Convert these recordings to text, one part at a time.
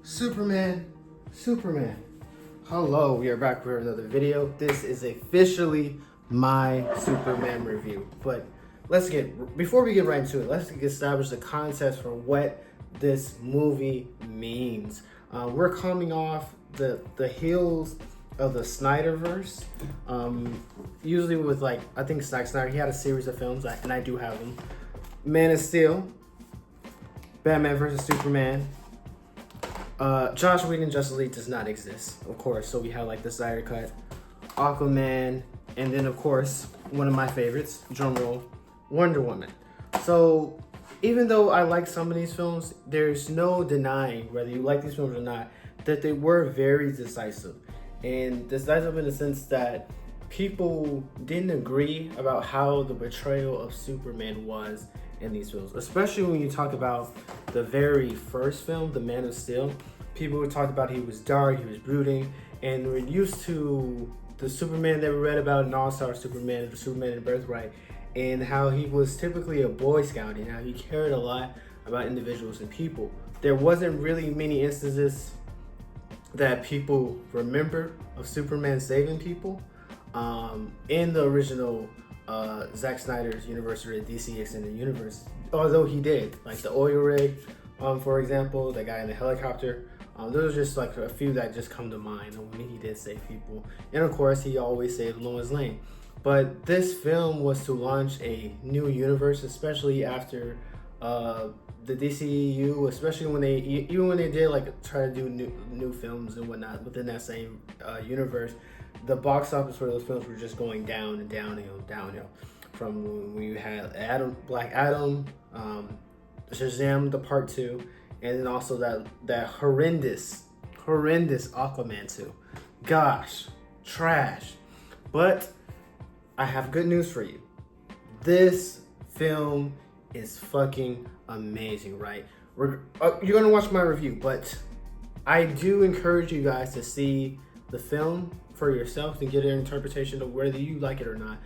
Superman. Hello, we are back with another video. This is officially my Superman review. But before we get right into it, let's establish the context for what this movie means. We're coming off the heels of the Snyderverse. Usually with I think Zack Snyder, he had a series of films, and I do have them. Man of Steel, Batman vs. Superman. Josh Whedon Justice League does not exist, of course. So we have the Snyder Cut, Aquaman, and then of course one of my favorites, drumroll, Wonder Woman. So even though I like some of these films, there's no denying whether you like these films or not that they were very decisive, and decisive in the sense that people didn't agree about how the portrayal of Superman was in these films, especially when you talk about the very first film, The Man of Steel. People would talk about he was dark, he was brooding, and we're used to the Superman that we read about in All-Star Superman, the Superman in Birthright, and how he was typically a Boy Scout and how he cared a lot about individuals and people. There wasn't really many instances that people remember of Superman saving people. In the original Zack Snyder's universe or the DC Extended Universe, although he did, the oil rig, for example, the guy in the helicopter, those are just a few that just come to mind when he did save people. And of course, he always saved Lois Lane. But this film was to launch a new universe, especially after the DCEU, especially when they did try to do new films and whatnot within that same universe. The box office for those films were just going down and downhill. From when we had Black Adam, Shazam, the Part 2, and then also that horrendous Aquaman 2. Gosh, trash. But I have good news for you. This film is fucking amazing, right? You're gonna watch my review, but I do encourage you guys to see the film for yourself to get an interpretation of whether you like it or not.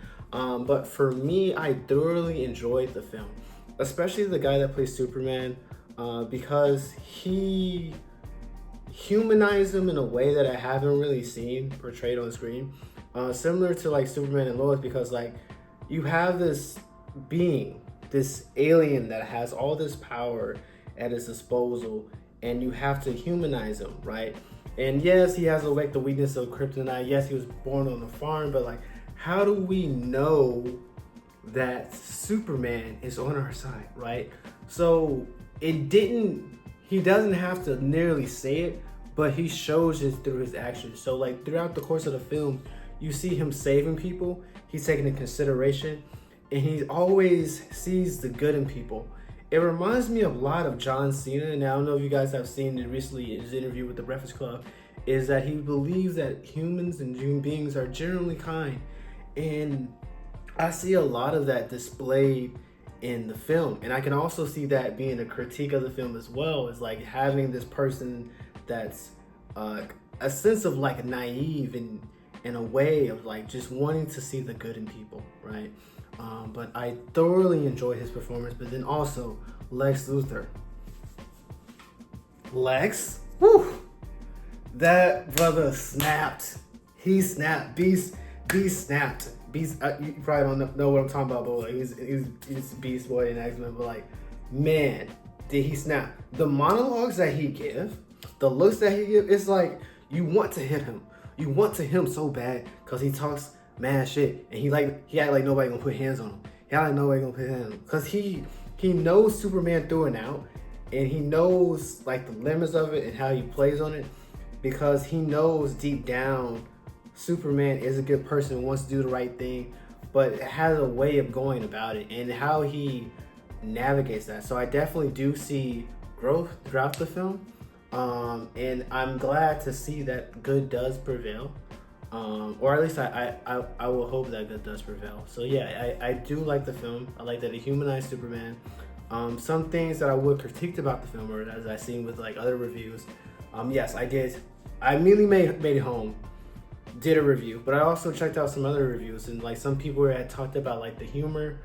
But for me, I thoroughly enjoyed the film, especially the guy that plays Superman, because he humanized him in a way that I haven't really seen portrayed on screen. Similar to Superman and Lois, because you have this being, this alien that has all this power at his disposal, and you have to humanize him, right? And yes, he has the weakness of kryptonite. Yes, he was born on a farm, but how do we know that Superman is on our side, right? So he doesn't have to nearly say it, but he shows it through his actions. So throughout the course of the film, you see him saving people, he's taking into consideration, and he always sees the good in people. It reminds me a lot of John Cena, and I don't know if you guys have seen it recently in his interview with the Breakfast Club, is that he believes that humans and human beings are generally kind. And I see a lot of that displayed in the film. And I can also see that being a critique of the film as well, is having this person that's a sense of naive and in a way of just wanting to see the good in people, right? But I thoroughly enjoyed his performance. But then also Lex Luthor. Lex? Whew! That brother snapped. He snapped. Beast snapped. Beast. You probably don't know what I'm talking about, but he's Beast Boy in X-Men. But man, did he snap? The monologues that he give, the looks that he give, it's you want to hit him. You want to hit him so bad because he talks mad shit, and he act like nobody gonna put hands on him. He act like nobody gonna put hands on him because he knows Superman through and out, and he knows the limits of it and how he plays on it, because he knows deep down Superman is a good person, wants to do the right thing, but has a way of going about it and how he navigates that. So I definitely do see growth throughout the film, and I'm glad to see that good does prevail. Or at least I will hope that good does prevail. So yeah, I do like the film. I like that it humanized Superman. Some things that I would critique about the film, or as I've seen with other reviews, yes, I did. I immediately made it home, did a review, but I also checked out some other reviews, and some people had talked about the humor.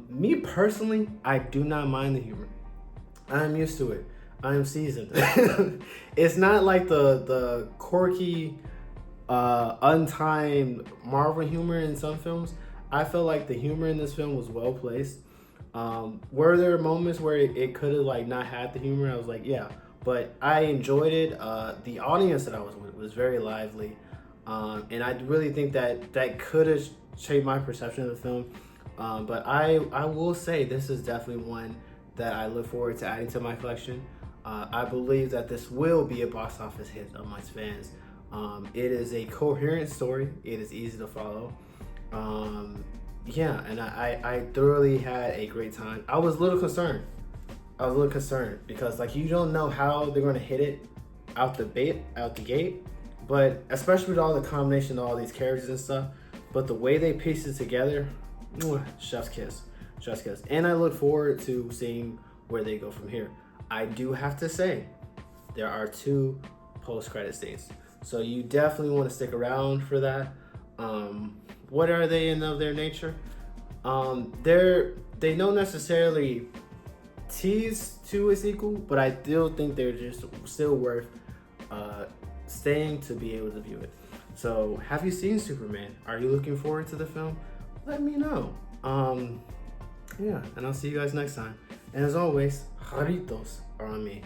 Me personally, I do not mind the humor. I'm used to it. I am seasoned. It's not like the quirky, untimed Marvel humor in some films. I felt like the humor in this film was well placed. Were there moments where it could have like not had the humor? I was like, yeah, but I enjoyed it. The audience that I was with was very lively, and I really think that could have shaped my perception of the film. But I will say this is definitely one that I look forward to adding to my collection. I believe that this will be a box office hit amongst fans. It is a coherent story. It is easy to follow. Yeah, and I thoroughly had a great time. I was a little concerned. Because like you don't know how they're going to hit it out the gate, but especially with all the combination of all these characters and stuff. But the way they piece it together, chef's kiss. And I look forward to seeing where they go from here. I do have to say, there are 2 post-credit scenes, so you definitely want to stick around for that. What are they in of their nature? They don't necessarily tease to a sequel, but I still think they're just still worth staying to be able to view it. So, have you seen Superman? Are you looking forward to the film? Let me know. Yeah, and I'll see you guys next time. And as always, jaritos are on me.